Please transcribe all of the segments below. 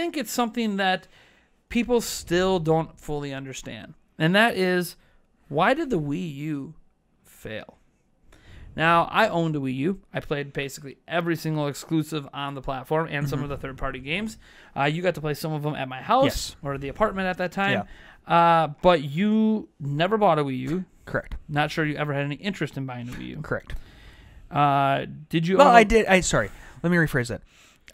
think it's something that people still don't fully understand. And that is, why did the Wii U fail? Now, I owned a Wii U. I played basically every single exclusive on the platform and some of the third-party games. You got to play some of them at my house or the apartment at that time. Yeah. But you never bought a Wii U. Correct. Not sure you ever had any interest in buying a Wii U. Correct. Did you? Well, I did. Sorry. Let me rephrase that.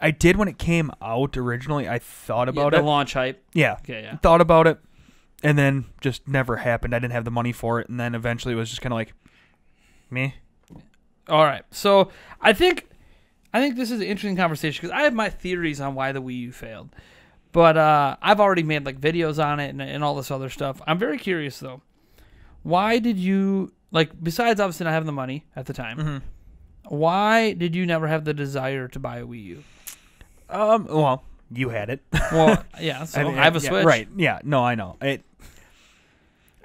I did when it came out originally. I thought about it. The launch hype. Yeah. Okay, yeah. Thought about it, and then just never happened. I didn't have the money for it, and then eventually it was just kind of like, me. All right. So I think this is an interesting conversation because I have my theories on why the Wii U failed. But I've already made like videos on it and all this other stuff. I'm very curious, though. Why did you, like, besides obviously not having the money at the time, why did you never have the desire to buy a Wii U? Well, you had it. Well, yeah, so I have a Switch. Right, yeah, no, I know. I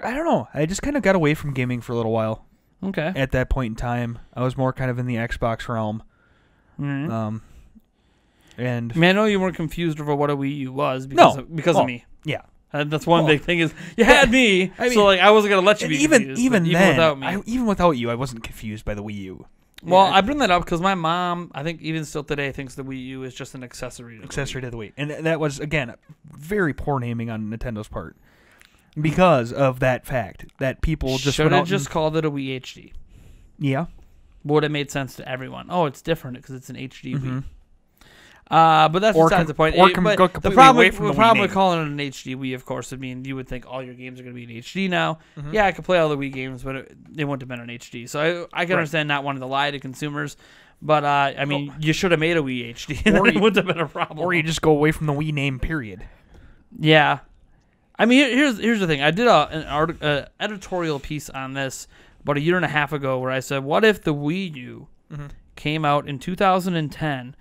don't know. I just kind of got away from gaming for a little while. Okay. At that point in time, I was more kind of in the Xbox realm. Mm-hmm. And I know you weren't confused over what a Wii U was because of me. Yeah. That's one big thing is you had me, so like I wasn't gonna let you be confused. Even without me. even without you, I wasn't confused by the Wii U. Well, I bring that up because my mom, I think even still today, thinks the Wii U is just an accessory. To the Wii, and that was again very poor naming on Nintendo's part because of that fact that people just should have just called it a Wii HD. Yeah, would have made sense to everyone. Oh, it's different because it's an HD Wii. But that's besides the point. The problem with calling it an HD Wii, of course, would mean you would think all your games are going to be in HD now. Yeah, I could play all the Wii games, but they wouldn't have been in HD. So I can understand not wanting to lie to consumers. But, I mean, you should have made a Wii HD, and it wouldn't have been a problem. Or you just go away from the Wii name, period. Yeah. I mean, here's the thing. I did an editorial piece on this about a year and a half ago where I said, what if the Wii U came out in 2010,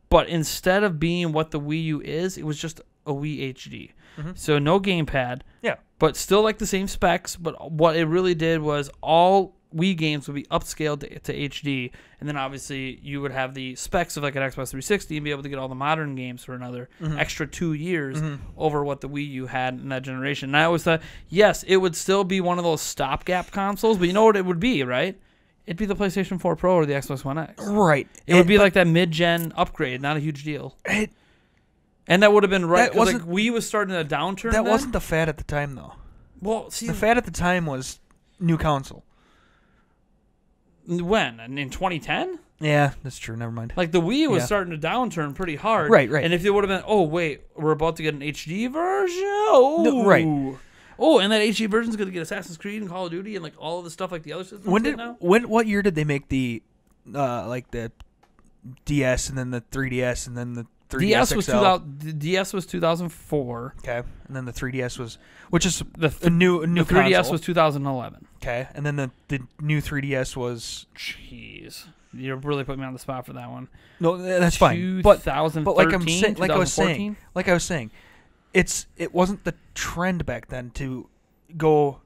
but instead of being what the Wii U is, it was just a Wii HD. So no gamepad. Yeah. But still like the same specs. But what it really did was all Wii games would be upscaled to HD. And then obviously you would have the specs of like an Xbox 360 and be able to get all the modern games for another extra 2 years over what the Wii U had in that generation. And I always thought, yes, it would still be one of those stopgap consoles. But you know what it would be, right? It'd be the PlayStation 4 Pro or the Xbox One X. Right. It would be like that mid-gen upgrade, not a huge deal. And that would have been right, because like Wii was starting a downturn That wasn't the fad at the time, though. Well, see, the fad at the time was new console. When? In 2010? Yeah, that's true. Never mind. Like the Wii was starting to downturn pretty hard. Right. And if it would have been, oh, wait, we're about to get an HD version? Oh. No, right. Oh, and that HD version is going to get Assassin's Creed and Call of Duty and like all of the stuff like the other systems now? What year did they make the like the DS and then the 3DS and then the 3DS XL? The DS was 2004. Okay, and then the 3DS was, which is a new the 3DS console. Was 2011. Okay, and then the new 3DS was. Jeez, you're really putting me on the spot for that one. No, that's fine. But like I'm saying, like I was saying, it wasn't the trend back then to go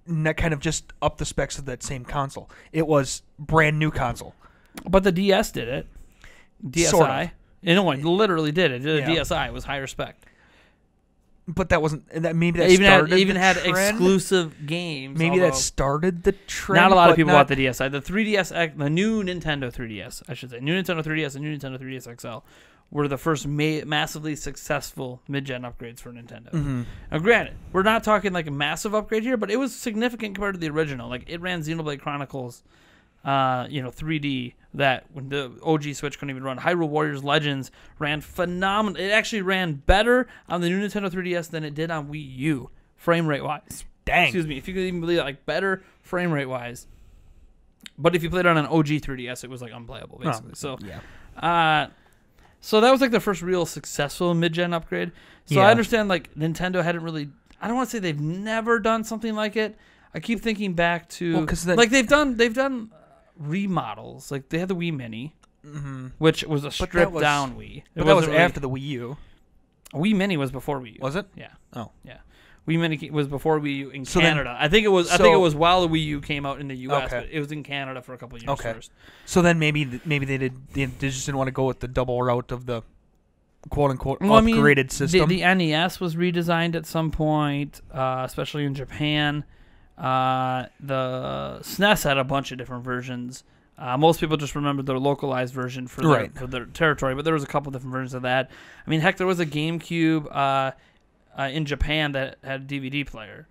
kind of just up the specs of that same console. It was brand new console. But the DS did it. DSi. Sort of. No, it literally did it. The DSi was higher spec. But that wasn't. Maybe that even had exclusive games. Maybe that started the trend. Not a lot of people bought the DSi. The 3DS, the new Nintendo 3DS, I should say, new Nintendo 3DS and new Nintendo 3DS XL were the first massively successful mid-gen upgrades for Nintendo. Now, granted, we're not talking like a massive upgrade here, but it was significant compared to the original. Like it ran Xenoblade Chronicles, 3D that when the OG Switch couldn't even run. Hyrule Warriors Legends ran phenomenal. It actually ran better on the new Nintendo 3DS than it did on Wii U, frame rate wise. Dang. Excuse me, if you could even believe it, like better frame rate wise. But if you played it on an OG 3DS, it was like unplayable basically. So that was like the first real successful mid-gen upgrade. So I understand like Nintendo hadn't really. I don't want to say they've never done something like it. I keep thinking back to like they've done remodels. Like they had the Wii Mini, which was a stripped down Wii. But that was after the Wii U. Wii Mini was before Wii U. Was it? Yeah. Oh, yeah. Wii Mini was before Wii U in Canada. I think it was while the Wii U came out in the US, but it was in Canada for a couple of years first. So then maybe they just didn't want to go with the double route of the quote-unquote upgraded system. The NES was redesigned at some point, especially in Japan. The SNES had a bunch of different versions. Most people just remember their localized version for their territory, but there was a couple different versions of that. I mean, heck, there was a GameCube in Japan that had a DVD player.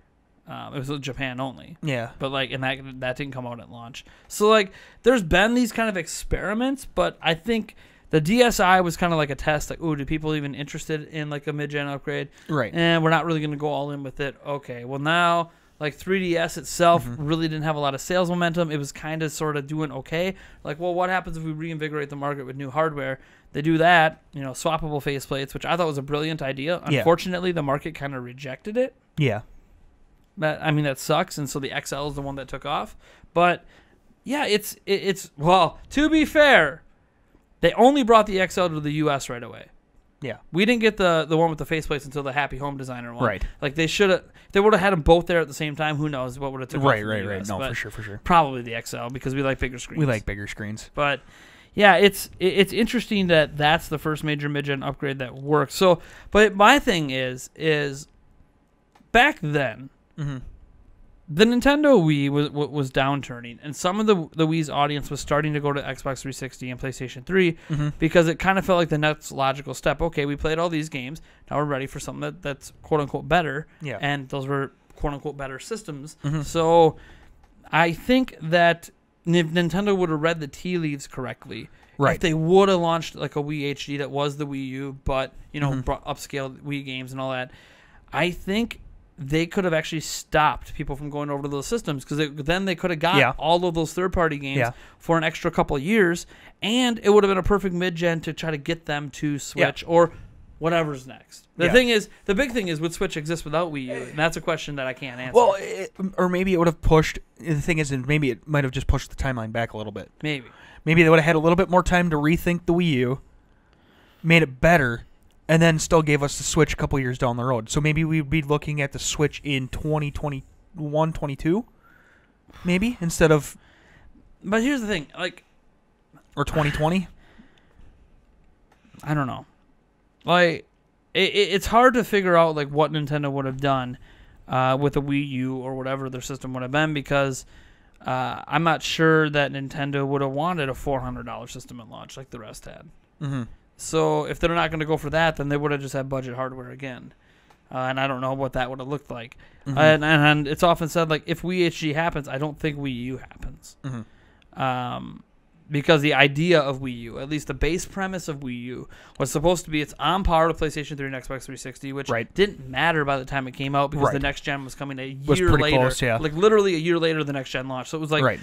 It was Japan only. Yeah. But and that didn't come out at launch. So there's been these kind of experiments, but I think the DSi was kind of like a test. Like, ooh, do people even interested in a mid-gen upgrade? Right. And we're not really going to go all in with it. Okay. Well, now 3DS itself really didn't have a lot of sales momentum. It was kind of sort of doing okay. Well, what happens if we reinvigorate the market with new hardware? They do that, swappable faceplates, which I thought was a brilliant idea. Yeah. Unfortunately, the market kind of rejected it. Yeah. That sucks, and so the XL is the one that took off. But yeah, it's well, to be fair, they only brought the XL to the US right away. Yeah. We didn't get the one with the faceplates until the Happy Home Designer one. Right. They should have. They would have had them both there at the same time. Who knows what would have took off in the US, No, for sure. Probably the XL because we like bigger screens. We like bigger screens. But yeah, it's interesting that that's the first major mid-gen upgrade that works. So, but my thing is back then, the Nintendo Wii was downturning, and some of the Wii's audience was starting to go to Xbox 360 and PlayStation 3 because it kind of felt like the next logical step. Okay, we played all these games. Now we're ready for something that's quote-unquote better, and those were quote-unquote better systems. So I think that if Nintendo would have read the tea leaves correctly, if they would have launched a Wii HD that was the Wii U, but brought upscaled Wii games and all that, I think they could have actually stopped people from going over to those systems because then they could have got all of those third-party games for an extra couple of years, and it would have been a perfect mid-gen to try to get them to Switch or whatever's next. The big thing is, would Switch exist without Wii U? And that's a question that I can't answer. Well, or maybe it would have pushed. The thing is, maybe it might have just pushed the timeline back a little bit. Maybe they would have had a little bit more time to rethink the Wii U, made it better, and then still gave us the Switch a couple years down the road. So maybe we'd be looking at the Switch in 2021, 22, maybe, instead of... But here's the thing, or 2020? I don't know. It's hard to figure out, what Nintendo would have done with a Wii U or whatever their system would have been because I'm not sure that Nintendo would have wanted a $400 system at launch like the rest had. So if they're not going to go for that, then they would have just had budget hardware again. And I don't know what that would have looked like. And it's often said, if Wii HD happens, I don't think Wii U happens. Because the idea of Wii U, at least the base premise of Wii U, was supposed to be it's on par with PlayStation 3 and Xbox 360, which didn't matter by the time it came out because the next gen was coming a year later. Close, literally a year later, the next gen launched. So it was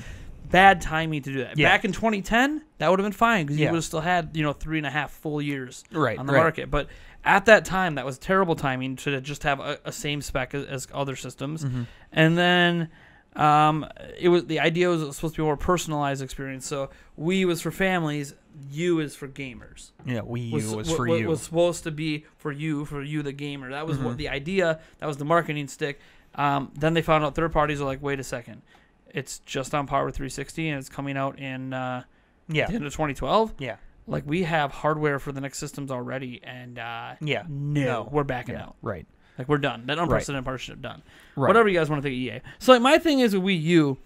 bad timing to do that. Back in 2010, that would have been fine because you would have still had 3.5 full years on the market. But at that time, that was terrible timing to just have a same spec as other systems. And then the idea was it was supposed to be a more personalized experience. So Wii was for families, U is for gamers. Yeah, Wii U was for you. Was supposed to be for you the gamer. That was what the idea. That was the marketing stick. Then they found out third parties are like, wait a second. It's just on par with 360, and it's coming out in the end of 2012. Yeah. We have hardware for the next systems already, and no, we're backing out. Right. We're done. That unprecedented partnership done. Right. Whatever you guys want to think of EA. So my thing is with Wii U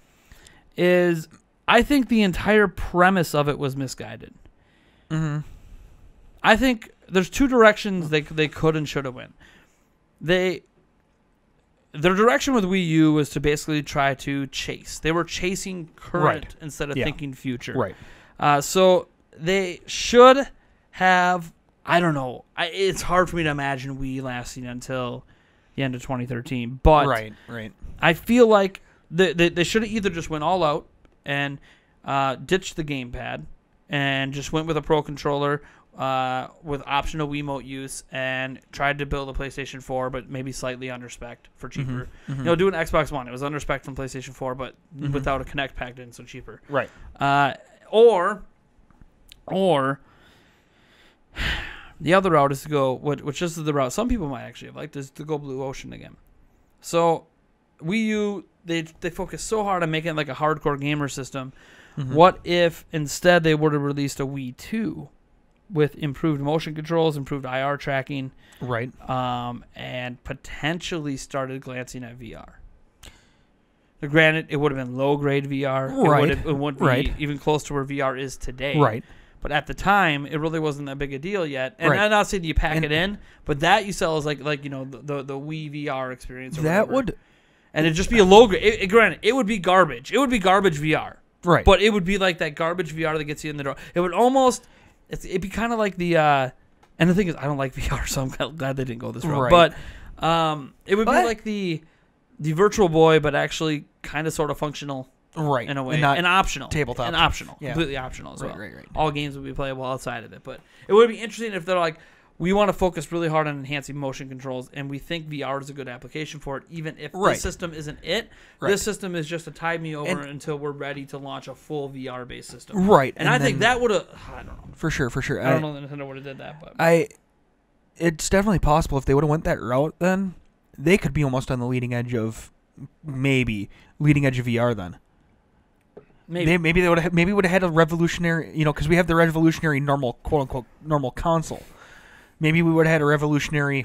is I think the entire premise of it was misguided. I think there's two directions they could and should have went. Their direction with Wii U was to basically try to chase. They were chasing current instead of thinking future. Right. So they should have, I don't know. It's hard for me to imagine Wii lasting until the end of 2013. But right. I feel like they should have either just went all out and ditched the gamepad and just went with a Pro Controller with optional Wiimote use and tried to build a PlayStation 4, but maybe slightly underspec for cheaper. Do an Xbox One. It was underspec from PlayStation 4, but without a Kinect packed in, so cheaper. Right. Or the other route is to go, which is the route some people might actually have liked, is to go Blue Ocean again. So Wii U, they focus so hard on making it like a hardcore gamer system. What if instead they would have released a Wii 2 with improved motion controls, improved IR tracking, right, and potentially started glancing at VR. Now, granted, it would have been low-grade VR. Right. It wouldn't be even close to where VR is today. Right. But at the time, it really wasn't that big a deal yet. And I'm not saying you pack it in, but that you sell as like the Wii VR experience. Or that whatever. Would, and it'd just be a low grade. Granted, it would be garbage. It would be garbage VR. Right. But it would be like that garbage VR that gets you in the door. It would almost. It'd be kind of like the. And the thing is, I don't like VR, so I'm glad they didn't go this route. Right. But it would be like the Virtual Boy, but actually kind of sort of functional. Right. In a way. And optional. Tabletop. And optional. Yeah. Completely optional as well. Right. All games would be playable outside of it. But it would be interesting if they're like, we want to focus really hard on enhancing motion controls, and we think VR is a good application for it, even if this system isn't it. Right. This system is just to tide me over until we're ready to launch a full VR-based system. Right. And I think that would have... I don't know. For sure. I don't know that Nintendo would have did that. But it's definitely possible if they would have went that route then, they could be almost on the leading edge of VR then. Maybe they would have had a revolutionary, because we have the revolutionary normal, quote unquote, normal console. Maybe we would have had a revolutionary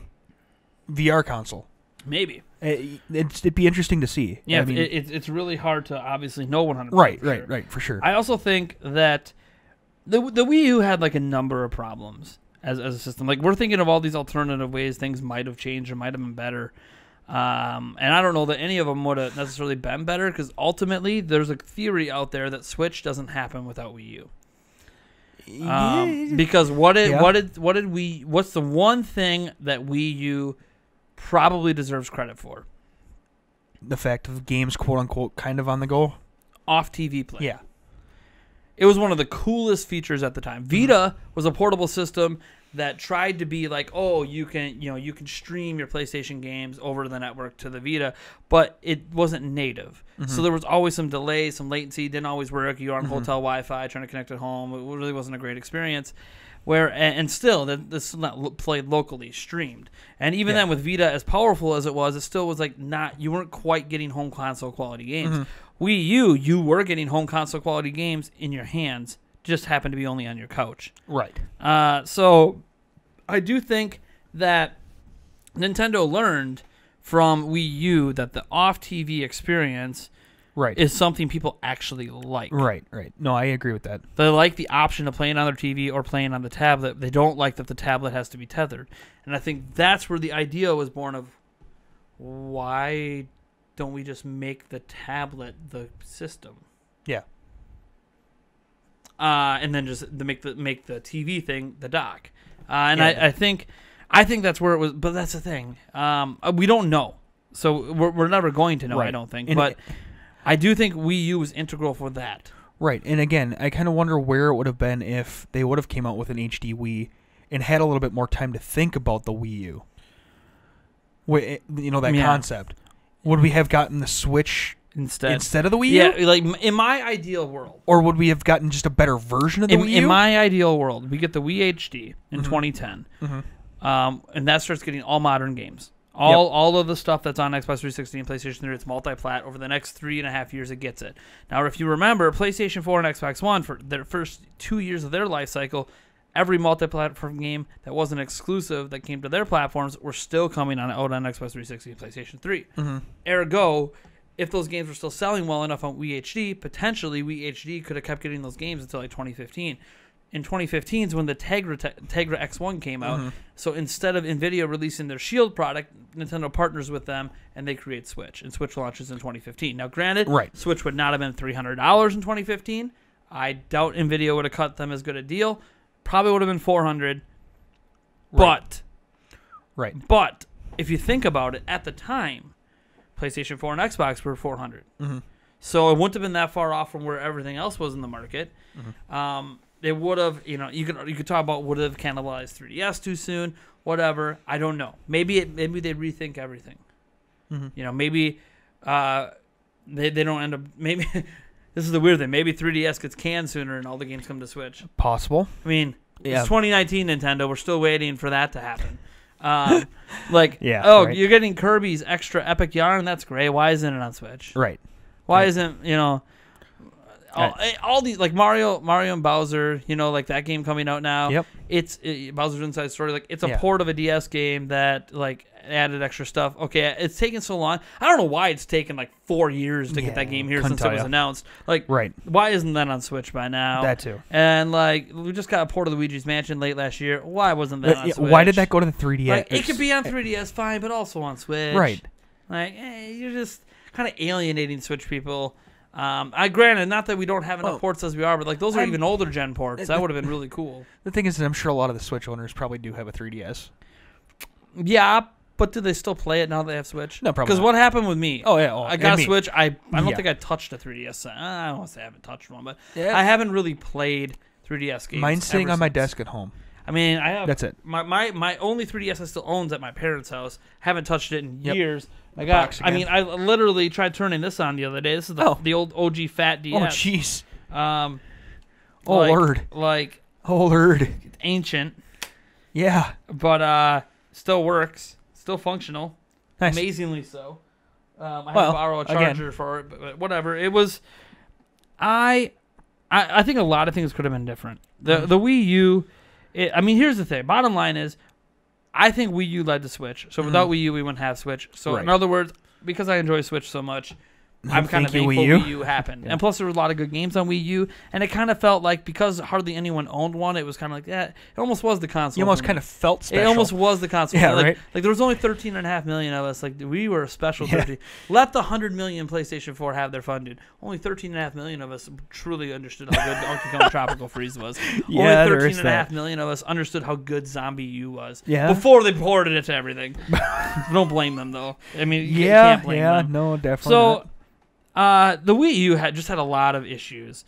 VR console. Maybe it'd be interesting to see. Yeah, I mean, it's really hard to obviously know 100%. Right, for sure. I also think that the Wii U had like a number of problems as a system. Like we're thinking of all these alternative ways things might have changed or might have been better. And I don't know that any of them would have necessarily been better because ultimately there's a theory out there that Switch doesn't happen without Wii U. Because what's the one thing that Wii U probably deserves credit for? The fact of games, quote unquote, kind of on the go? Off TV play. Yeah. It was one of the coolest features at the time. Vita was a portable system that tried to be like, oh, you can stream your PlayStation games over the network to the Vita, but it wasn't native. So there was always some delay, some latency, didn't always work. You were on hotel Wi-Fi trying to connect at home. It really wasn't a great experience. And still, this is not played locally, streamed. And even then, with Vita, as powerful as it still was like you weren't quite getting home console quality games. Wii U, you were getting home console quality games in your hands, just happened to be only on your couch. Right. So I do think that Nintendo learned from Wii U that the off-TV experience is something people actually like. Right. No, I agree with that. They like the option of playing on their TV or playing on the tablet. They don't like that the tablet has to be tethered. And I think that's where the idea was born of why don't we just make the tablet the system? Yeah. And then just make the TV thing the dock. I think that's where it was. But that's the thing. We don't know, so we're never going to know. I don't think. But I do think Wii U was integral for that. Right. And again, I kind of wonder where it would have been if they would have came out with an HD Wii and had a little bit more time to think about the Wii U. That concept. Would we have gotten the Switch instead of the Wii U? Yeah, like in my ideal world. Or would we have gotten just a better version of the Wii U? In my ideal world, we get the Wii HD in 2010. And that starts getting all modern games. All of the stuff that's on Xbox 360 and PlayStation 3, it's multi-plat. Over the next 3.5 years, it gets it. Now, if you remember, PlayStation 4 and Xbox One, for their first 2 years of their life cycle, every multi-platform game that wasn't exclusive that came to their platforms were still coming out on Xbox 360 and PlayStation 3. Ergo, if those games were still selling well enough on Wii HD, potentially Wii HD could have kept getting those games until like 2015. In 2015 is when the Tegra X1 came out. So instead of NVIDIA releasing their Shield product, Nintendo partners with them and they create Switch. And Switch launches in 2015. Now, granted, Switch would not have been $300 in 2015. I doubt NVIDIA would have cut them as good a deal. Probably would have been $400. But if you think about it, at the time, PlayStation 4 and Xbox were $400. So it wouldn't have been that far off from where everything else was in the market. They would have, you could talk about would have cannibalized 3DS too soon, whatever. I don't know. Maybe they rethink everything. Maybe they don't end up. Maybe this is the weird thing. Maybe 3DS gets canned sooner and all the games come to Switch. Possible. I mean, it's 2019 Nintendo. We're still waiting for that to happen. You're getting Kirby's extra epic yarn. That's great. Why isn't it on Switch? Right. Why isn't all these like Mario and Bowser, like that game coming out now. Yep. It's Bowser's Inside Story. Like it's a port of a DS game that like added extra stuff. Okay, it's taken so long. I don't know why it's taken like 4 years to get that game here since it was announced. Like, why isn't that on Switch by now? That too. And like we just got a port of Luigi's Mansion late last year. Why wasn't that on Switch? Why did that go to the 3DS? Like, it could be on 3DS, fine, but also on Switch. Right. Like, you're just kind of alienating Switch people. Granted, not that we don't have enough ports as we are, but like those are even older gen ports. That would have been really cool. The thing is that I'm sure a lot of the Switch owners probably do have a 3DS. Yeah, but do they still play it now that they have Switch? No, probably. Because what happened with me? Oh yeah, I got a Switch. I don't think I touched a 3DS. I don't want to say I haven't touched one, but I haven't really played 3DS games. Mine's sitting on my desk at home. I mean, I have. That's it. My only 3DS I still owns at my parents' house. Haven't touched it in years. I literally tried turning this on the other day. This is the old OG fat DS. Oh jeez. Lord. Lord. Ancient. Yeah. But still works. Still functional. Nice. Amazingly so. I had to borrow a charger for it, but whatever. It was. I think a lot of things could have been different. The Wii U. Here's the thing. Bottom line is, I think Wii U led to Switch. So without Wii U, we wouldn't have Switch. So in other words, because I enjoy Switch so much, I'm kind of thankful Wii U happened. And plus, there were a lot of good games on Wii U, and it kind of felt like because hardly anyone owned one, it was kind of like that. It almost was the console. You almost kind of felt special. It almost was the console. Yeah, like there was only 13.5 million of us. Like we were a special 13. Let the 100 million PlayStation 4 have their fun, dude. Only 13.5 million of us truly understood how good Donkey Kong Tropical Freeze was. Only 13.5 million of us understood how good Zombie U was. Yeah. Before they ported it to everything. Don't blame them though. I mean, you can't blame them. No, definitely. So. The Wii U had a lot of issues.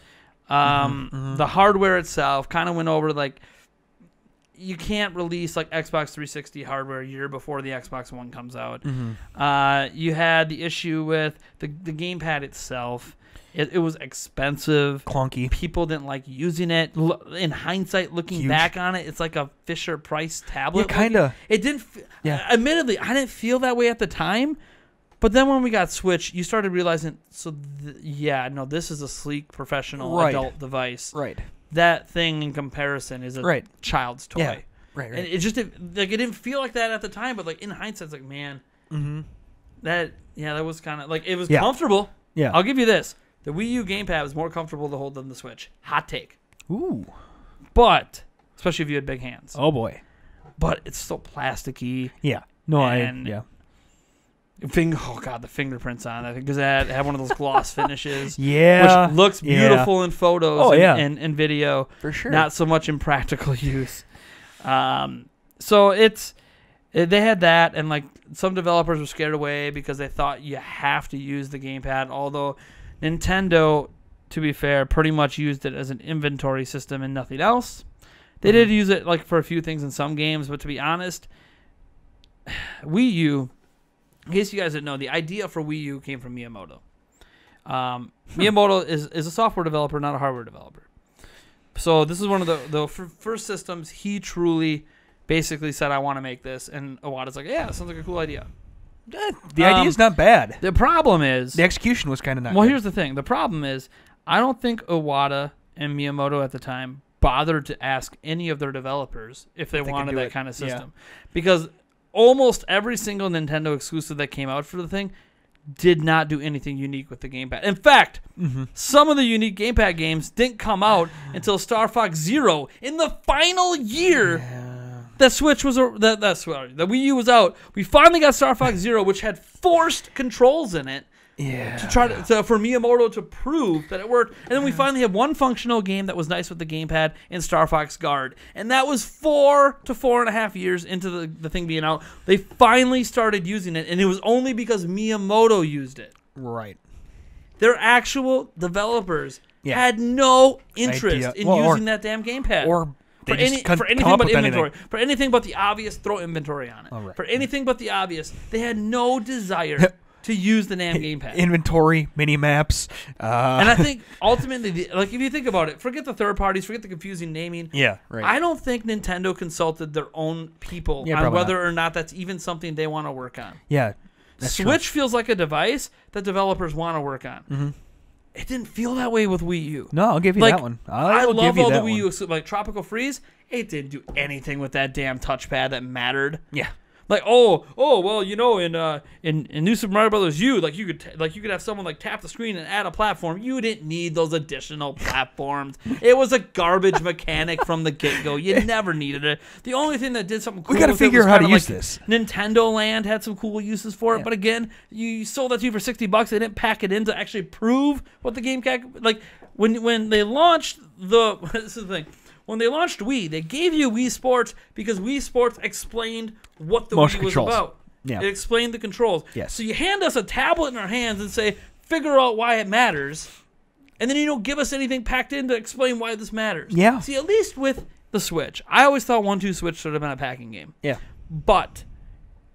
The hardware itself kind of went over like you can't release like Xbox 360 hardware a year before the Xbox One comes out. You had the issue with the gamepad itself. It was expensive, clunky. People didn't like using it. In hindsight, looking back on it, it's like a Fisher Price tablet. Yeah, kind of. It didn't. Admittedly, I didn't feel that way at the time. But then when we got Switch, you started realizing, this is a sleek, professional adult device. Right. That thing in comparison is a child's toy. Yeah. Right. And it just, it didn't feel like that at the time, but like in hindsight, it's like, man, that was kind of, like, it was comfortable. Yeah. I'll give you this. The Wii U gamepad was more comfortable to hold than the Switch. Hot take. Ooh. But, especially if you had big hands. Oh, boy. But it's still plasticky. Yeah. No, the fingerprints on it because it had one of those gloss finishes. Which looks beautiful in photos and video. For sure. Not so much in practical use. So they had that, and like some developers were scared away because they thought you have to use the gamepad. Although Nintendo, to be fair, pretty much used it as an inventory system and nothing else. They did use it like for a few things in some games, but to be honest, Wii U. In case you guys didn't know, the idea for Wii U came from Miyamoto. Miyamoto is a software developer, not a hardware developer. So this is one of the first systems he truly basically said, I want to make this. And Iwata's like, yeah, that sounds like a cool idea. The idea is not bad. The problem is... the execution was kind of not Well, good. here's the thing. The problem is, I don't think Iwata and Miyamoto at the time bothered to ask any of their developers if they wanted that kind of system. Because... almost every single Nintendo exclusive that came out for the thing did not do anything unique with the gamepad. In fact, some of the unique gamepad games didn't come out until Star Fox Zero in the final year that Switch was the Wii U was out. We finally got Star Fox Zero, which had forced controls in it. To try for Miyamoto to prove that it worked, and then we finally had one functional game that was nice with the gamepad in Star Fox Guard, and that was 4 to 4.5 years into the thing being out. They finally started using it, and it was only because Miyamoto used it. Right. Their actual developers had no interest in using that damn gamepad. Or for anything but inventory. For anything but the obvious, throw inventory on it. For anything but the obvious, they had no desire to use the damn gamepad. Inventory, mini maps. And I think ultimately, like if you think about it, forget the third parties, forget the confusing naming. Yeah, right. I don't think Nintendo consulted their own people on whether or not that's even something they want to work on. Yeah. Switch feels like a device that developers want to work on. It didn't feel that way with Wii U. No, I'll give you that one. I love all the Wii U, like Tropical Freeze. It didn't do anything with that damn touchpad that mattered. Yeah. Like well, you know, in New Super Mario Brothers U, you could have someone tap the screen and add a platform. You didn't need those additional platforms. It was a garbage mechanic from the get go. You never needed it. The only thing that did something cool. We got to figure out how to use this. Nintendo Land had some cool uses for it, but again, you sold that to you for $60. They didn't pack it in to actually prove what the game when they launched this is the thing. When they launched Wii, they gave you Wii Sports because Wii Sports explained what the Wii was about. Yeah. It explained the controls. Yes. So you hand us a tablet in our hands and say, figure out why it matters, and then you don't give us anything packed in to explain why this matters. Yeah. See, at least with the Switch, I always thought 1-2 Switch should have been a packing game. Yeah. But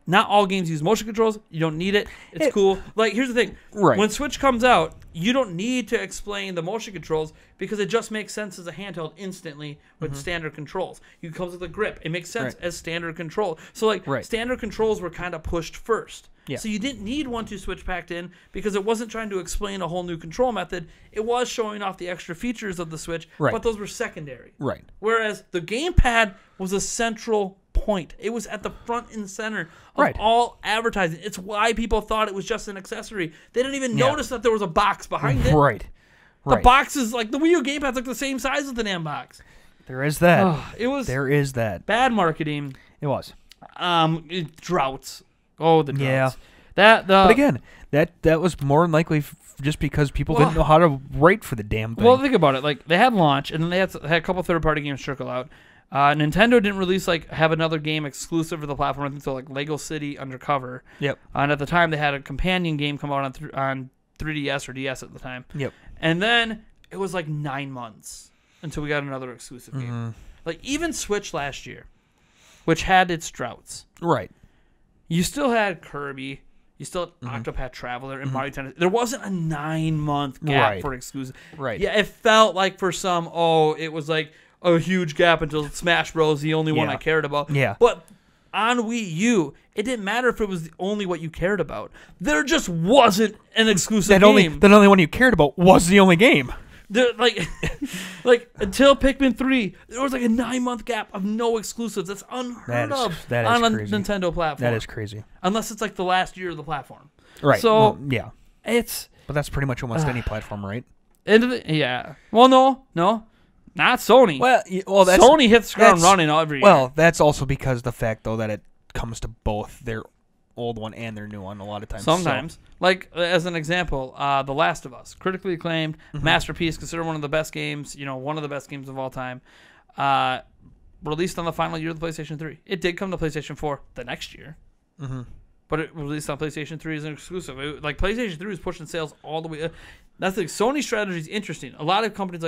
not all games use motion controls. You don't need it. It's cool. Here's the thing. Right. When Switch comes out, you don't need to explain the motion controls because it just makes sense as a handheld instantly with standard controls. It comes with a grip. It makes sense as standard control. So, standard controls were kind of pushed first. Yeah. So you didn't need 1-2 Switch packed in because it wasn't trying to explain a whole new control method. It was showing off the extra features of the Switch, but those were secondary. Right. Whereas the gamepad was a central point. It was at the front and center of all advertising. It's why people thought it was just an accessory. They didn't even notice that there was a box behind it. Right. The box is the Wii U gamepad's the same size as the damn box. There is that. There is that. Bad marketing. It was. Droughts. Oh, the droughts. Yeah. But again, that was more than likely just because people didn't know how to write for the damn thing. Well, think about it. They had launch, and then they had a couple third-party games trickle out. Nintendo didn't release have another game exclusive for the platform until Lego City Undercover. Yep. And at the time, they had a companion game come out on 3DS or DS at the time. Yep. And then it was 9 months until we got another exclusive game. Even Switch last year, which had its droughts. Right. You still had Kirby. You still had Octopath Traveler and Mario Tennis. There wasn't a 9-month gap for exclusive. Right. Yeah, it felt like for some, it was a huge gap until Smash Bros. The only one I cared about. Yeah. But on Wii U, it didn't matter if it was only what you cared about. There just wasn't an exclusive game. The only one you cared about was the only game. Until Pikmin 3, there was a 9-month gap of no exclusives. That's unheard of on a Nintendo platform. That is crazy. Unless it's the last year of the platform. Right. So, yeah. But that's pretty much almost any platform, right? Yeah. Well, no. Not Sony. Well, Sony hits the ground running every year. Well, that's also because the fact, though, that it comes to both their old one and their new one a lot of times. Sometimes. As an example, The Last of Us. Critically acclaimed, masterpiece, considered one of the best games, one of the best games of all time. Released on the final year of the PlayStation 3. It did come to PlayStation 4 the next year. But it released on PlayStation 3 as an exclusive. PlayStation 3 was pushing sales all the way. That's Sony's strategy is interesting. A lot of companies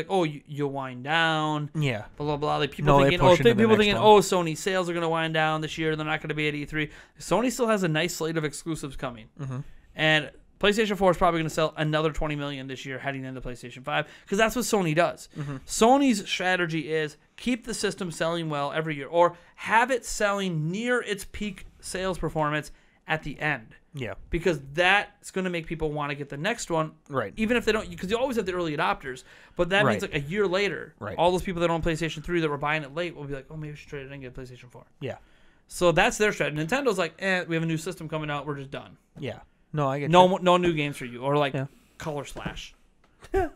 you'll wind down. Yeah. Blah, blah, blah. People thinking, Sony sales are going to wind down this year. They're not going to be at E3. Sony still has a nice slate of exclusives coming. And PlayStation 4 is probably going to sell another 20 million this year heading into PlayStation 5 because that's what Sony does. Sony's strategy is keep the system selling well every year or have it selling near its peak sales performance at the end. Yeah. Because that's going to make people want to get the next one. Right. Even if they don't, because you always have the early adopters. But that means a year later, all those people that own PlayStation 3 that were buying it late will be like, maybe we should trade it in and get a PlayStation 4. Yeah. So that's their strategy. Nintendo's we have a new system coming out. We're just done. Yeah. No, I get no new games for you. Or Color Slash. You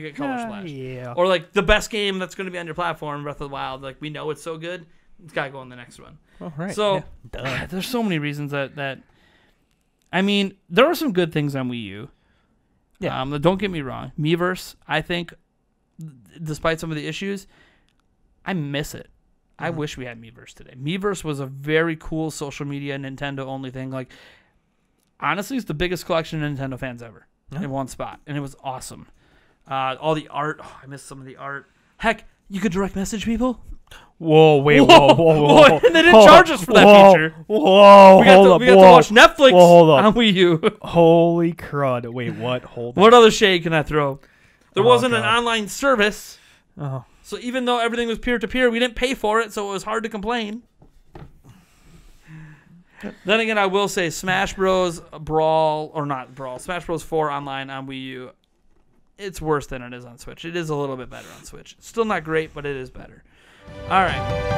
get Color Slash. Yeah. Or the best game that's going to be on your platform, Breath of the Wild. We know it's so good. It's got to go on the next one. Oh, right. So there's so many reasons that I mean, there are some good things on Wii U. Yeah. Don't get me wrong. Miiverse, I think, despite some of the issues, I miss it. I wish we had Miiverse today. Miiverse was a very cool social media Nintendo-only thing. Honestly, it's the biggest collection of Nintendo fans ever in one spot, and it was awesome. All the art. I missed some of the art. Heck, you could direct message people. Whoa. And they didn't charge us for that feature. Whoa, we got to watch Netflix on Wii U. Holy crud. Wait, what? Hold on. What other shade can I throw? There wasn't an online service. Oh. So even though everything was peer-to-peer, we didn't pay for it, so it was hard to complain. Then again, I will say Smash Bros. Brawl, or not Brawl, Smash Bros. 4 online on Wii U. it's worse than it is on Switch. It is a little bit better on Switch. Still not great, but it is better. All right.